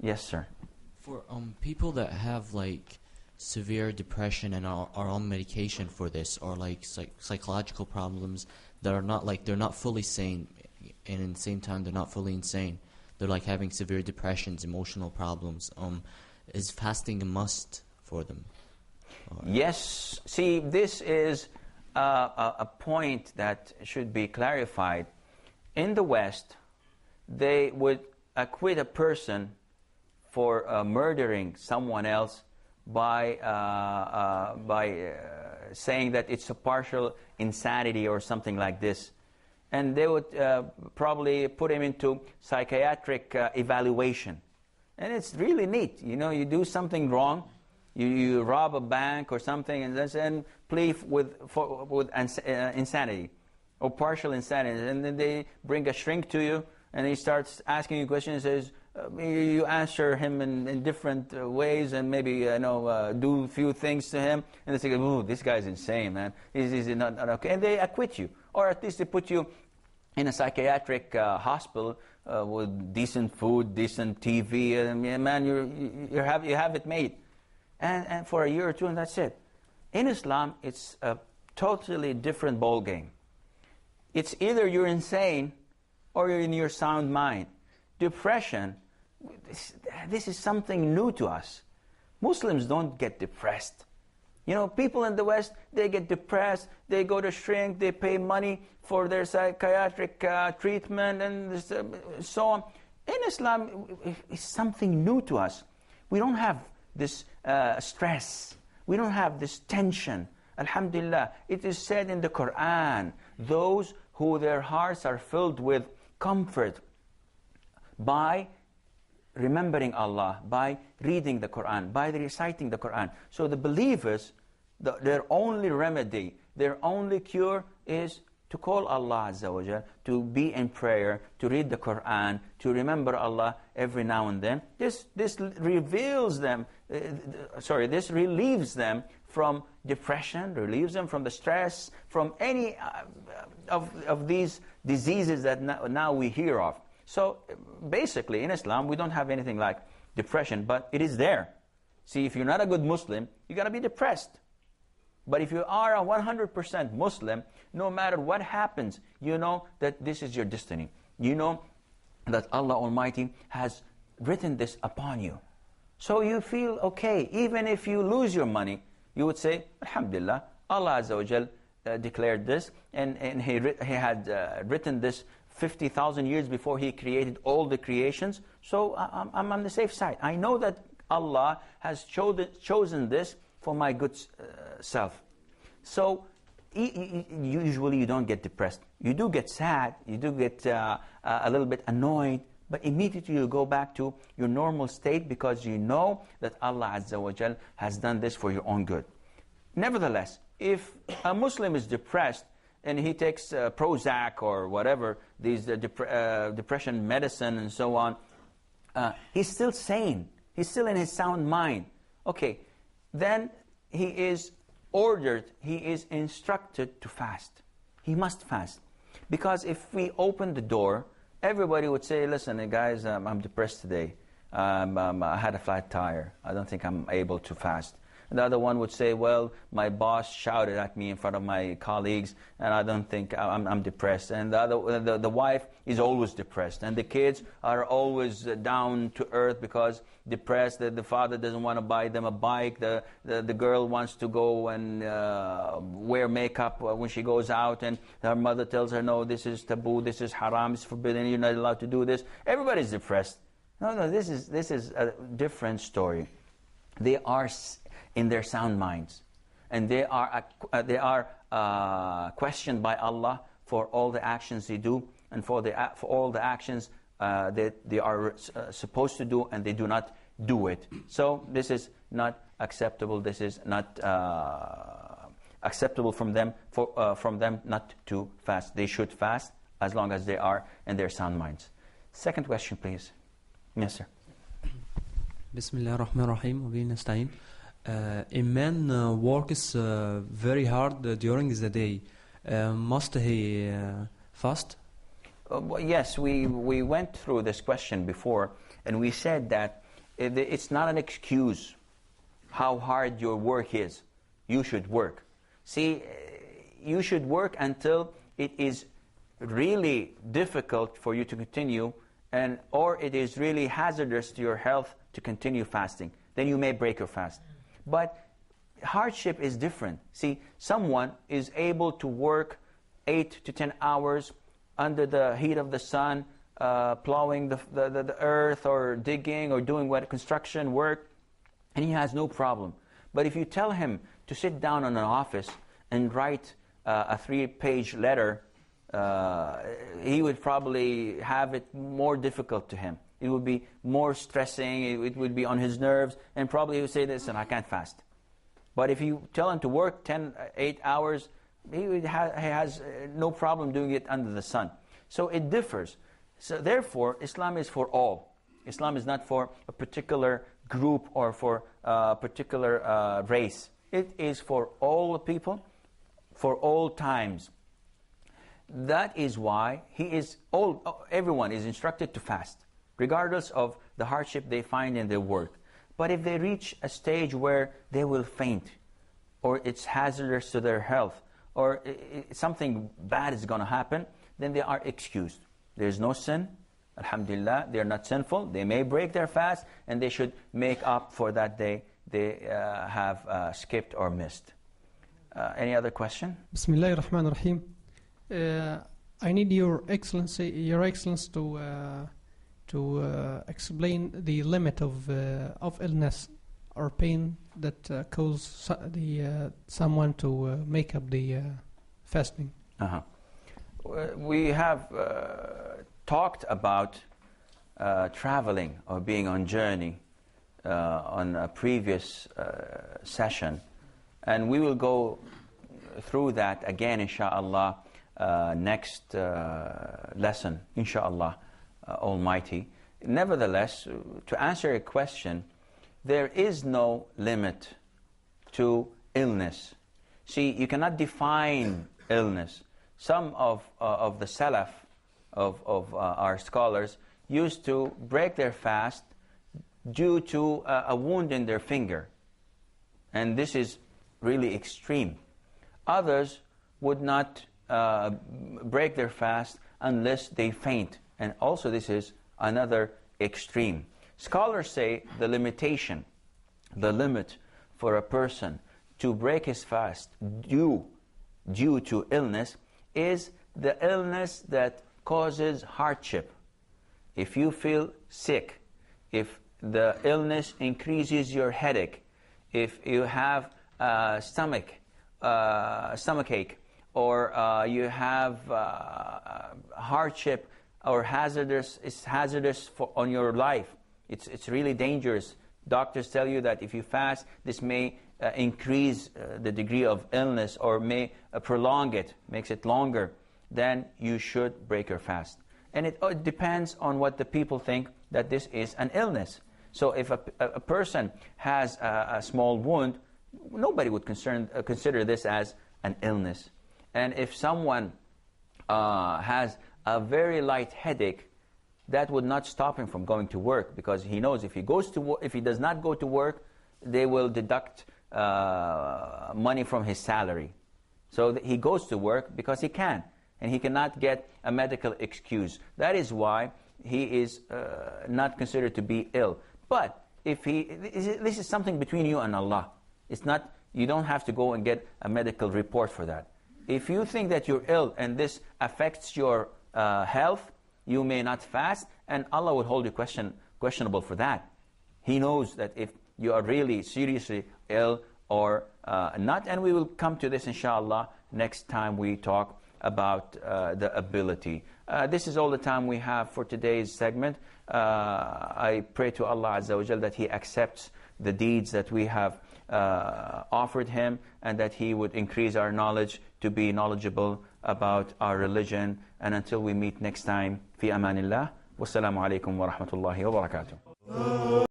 Yes, sir. For people that have like severe depression and are on medication for this, or like psychological problems that are not like, they're not fully sane, and in the same time they're not fully insane, they're like having severe depressions, emotional problems, is fasting a must for them? Yes. See, this is a point that should be clarified. In the West, they would acquit a person for murdering someone else by saying that it's a partial insanity or something like this. And they would probably put him into psychiatric evaluation. And it's really neat. You know, you do something wrong, you rob a bank or something, and then plead with insanity or partial insanity. And then they bring a shrink to you, and he starts asking you questions. Says you answer him in different ways, and maybe do a few things to him, and they say, "Ooh, this guy's insane, man. He's not okay." And they acquit you, or at least they put you in a psychiatric hospital with decent food, decent TV, and man, you have it made, and for a year or two, and that's it. In Islam, it's a totally different ball game. It's either you're insane or you're in your sound mind. Depression, this is something new to us. Muslims don't get depressed. You know, people in the West, they get depressed, they go to shrink, they pay money for their psychiatric treatment, and so on. In Islam, it's something new to us. We don't have this stress. We don't have this tension. Alhamdulillah, it is said in the Quran, those who their hearts are filled with comfort by remembering Allah, by reading the Quran, by reciting the Quran. So the believers, their only remedy, their only cure is to call Allah Azza wa Jal, to be in prayer, to read the Quran, to remember Allah every now and then. This reveals them, this relieves them from depression, relieves them from the stress, from any of these diseases that now we hear of. So basically in Islam we don't have anything like depression, but it is there. See, if you're not a good Muslim, you're going to be depressed. But if you are a 100% Muslim, no matter what happens, you know that this is your destiny. You know that Allah Almighty has written this upon you. So you feel okay. Even if you lose your money, you would say, Alhamdulillah, Allah Azza wa Jal declared this, and He had written this 50,000 years before He created all the creations. So I'm on the safe side. I know that Allah has chosen this for my good self. So usually you don't get depressed. You do get sad, you do get a little bit annoyed, but immediately you go back to your normal state because you know that Allah Azza wa Jal has done this for your own good. Nevertheless, if a Muslim is depressed and he takes Prozac or whatever, these depression medicine and so on, he's still sane. He's still in his sound mind. Okay, then he is ordered, he is instructed to fast. He must fast. Because if we open the door, everybody would say, listen, guys, I'm depressed today. I had a flat tire. I don't think I'm able to fast. And the other one would say, well, my boss shouted at me in front of my colleagues, and I don't think I'm depressed. And the wife is always depressed. And the kids are always down to earth because depressed. The father doesn't want to buy them a bike. The girl wants to go and wear makeup when she goes out, and her mother tells her, no, this is taboo, this is haram, it's forbidden, you're not allowed to do this. Everybody's depressed. No, this is a different story. They are in their sound minds, and they are questioned by Allah for all the actions they do, and for all the actions that they are supposed to do, and they do not do it. So this is not acceptable. This is not acceptable from them not to fast. They should fast as long as they are in their sound minds. Second question, please. Yes, sir. Bismillah ar-Rahman ar-Rahim. A man works very hard during the day. Must he fast? Yes, we went through this question before, and we said that It's not an excuse how hard your work is. You should work. See, you should work until it is really difficult for you to continue, or it is really hazardous to your health to continue fasting. Then you may break your fast. But hardship is different. See, someone is able to work 8 to 10 hours under the heat of the sun, plowing the earth or digging or doing construction work, and he has no problem. But if you tell him to sit down in an office and write a 3-page letter, he would probably have it more difficult to him. It would be more stressing, it would be on his nerves, and probably he would say this, and I can't fast. But if you tell him to work 8 hours, he has no problem doing it under the sun. So it differs. So therefore, Islam is for all. Islam is not for a particular group or for a particular race. It is for all people, for all times. That is why everyone is instructed to fast, regardless of the hardship they find in their work. But if they reach a stage where they will faint, or it's hazardous to their health, or something bad is going to happen, then they are excused. There's no sin. Alhamdulillah, they are not sinful. They may break their fast, and they should make up for that day they have skipped or missed. Any other question? Bismillahir Rahmanir Rahim. I need Your Excellency to explain the limit of illness or pain that cause someone to make up the fasting. We have talked about traveling or being on journey on a previous session, and we will go through that again, inshallah, next lesson, inshallah Almighty. Nevertheless, to answer your question, there is no limit to illness. See, you cannot define illness. Some of the Salaf, of our scholars, used to break their fast due to a wound in their finger. And this is really extreme. Others would not break their fast unless they faint. And also this is another extreme. Scholars say the limit for a person to break his fast due to illness is the illness that causes hardship. If you feel sick, if the illness increases your headache, if you have stomachache, or you have hardship or it's hazardous on your life, it's really dangerous. Doctors tell you that if you fast, this may increase the degree of illness or may prolong it, makes it longer, then you should break your fast. And it depends on what the people think that this is an illness. So if a person has a small wound, nobody would consider this as an illness. And if someone has a very light headache, that would not stop him from going to work, because he knows if he does not go to work, they will deduct money from his salary. So he goes to work because he can, and he cannot get a medical excuse. That is why he is not considered to be ill. But this is something between you and Allah. It's not. You don't have to go and get a medical report for that. If you think that you're ill and this affects your health, you may not fast, and Allah would hold you questionable for that. He knows that if you are really seriously ill or not, and we will come to this inshallah next time we talk about the ability. This is all the time we have for today's segment. I pray to Allah Azza wa Jal that He accepts the deeds that we have offered Him, and that He would increase our knowledge to be knowledgeable about our religion. And until we meet next time, fi amanillah, wassalamu alaikum wa rahmatullahi wa barakatuh.